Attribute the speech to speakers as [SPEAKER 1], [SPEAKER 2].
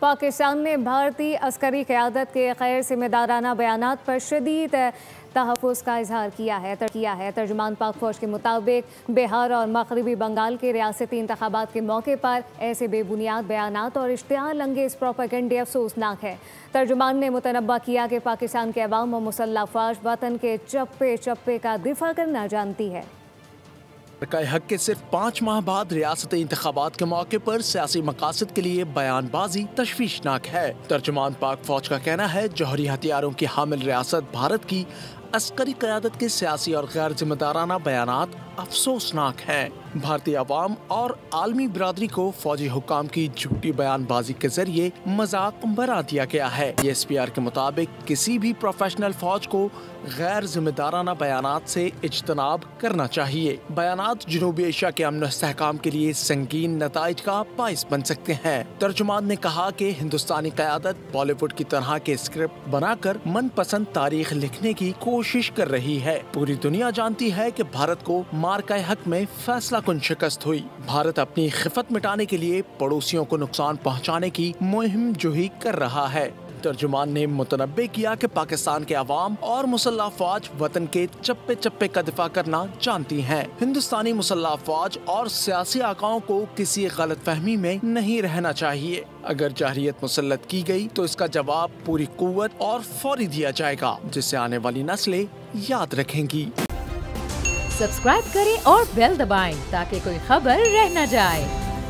[SPEAKER 1] पाकिस्तान ने भारतीय अस्करी क़यादत के गैर ज़िम्मेदाराना बयानात पर शदीद तहफ़्फ़ुज़ का इजहार किया है। तर्जुमान पाक फ़ौज के मुताबिक बिहार और मग़रिबी बंगाल के रियासती इंतख़ाबात के मौके पर ऐसे बेबुनियाद बयानात और इश्तिहाल अंगेज़ प्रोपेगेंडे अफसोसनाक है। तर्जुमान ने मुतनब्बा किया कि पाकिस्तान के अवाम और मुसल्लह फ़ौज वतन के चप्पे चप्पे का दिफा करना जानती है।
[SPEAKER 2] हक के सिर्फ 5 माह बाद रियासती इंतखाबात के मौके पर सियासी मकासद के लिए बयानबाजी तशवीशनाक है। तर्जुमान पाक फौज का कहना है, जौहरी हथियारों की हामिल रियासत भारत की अस्करी क़यादत के सियासी और गैर जिम्मेदाराना बयानात अफसोसनाक हैं। भारतीय अवाम और आलमी बिरादरी को फौजी हुक्काम की झूठी बयानबाजी के जरिए मजाक बना दिया गया है। ESPR के मुताबिक किसी भी प्रोफेशनल फौज को गैर जिम्मेदाराना बयानात से इज्तनाब करना चाहिए। बयानात जनूबी एशिया के अमन इस्तेहकाम के लिए संगीन नताइज का बाइस बन सकते हैं। तर्जुमान ने कहा कि हिंदुस्तानी क़यादत बॉलीवुड की तरह के स्क्रिप्ट बनाकर मनपसंद तारीख लिखने की कोशिश कर रही है। पूरी दुनिया जानती है कि भारत को मार्का हक में फैसला कुन शिकस्त हुई। भारत अपनी खिफत मिटाने के लिए पड़ोसियों को नुकसान पहुंचाने की मुहिम जुही कर रहा है। तर्जुमान ने मुतनब्बे किया कि पाकिस्तान के अवाम और मुसल्लह फौज वतन के चप्पे चप्पे का दिफा करना जानती हैं। हिंदुस्तानी मुसल्लह फौज और सियासी आकाओं को किसी गलत फहमी में नहीं रहना चाहिए। अगर जाहिरियत मुसल्लत की गई तो इसका जवाब पूरी कुव्वत और फौरी दिया जाएगा, जिसे आने वाली नस्लें याद रखेंगी।
[SPEAKER 3] सब्सक्राइब करें और बेल दबाएं ताकि कोई खबर रह न जाए।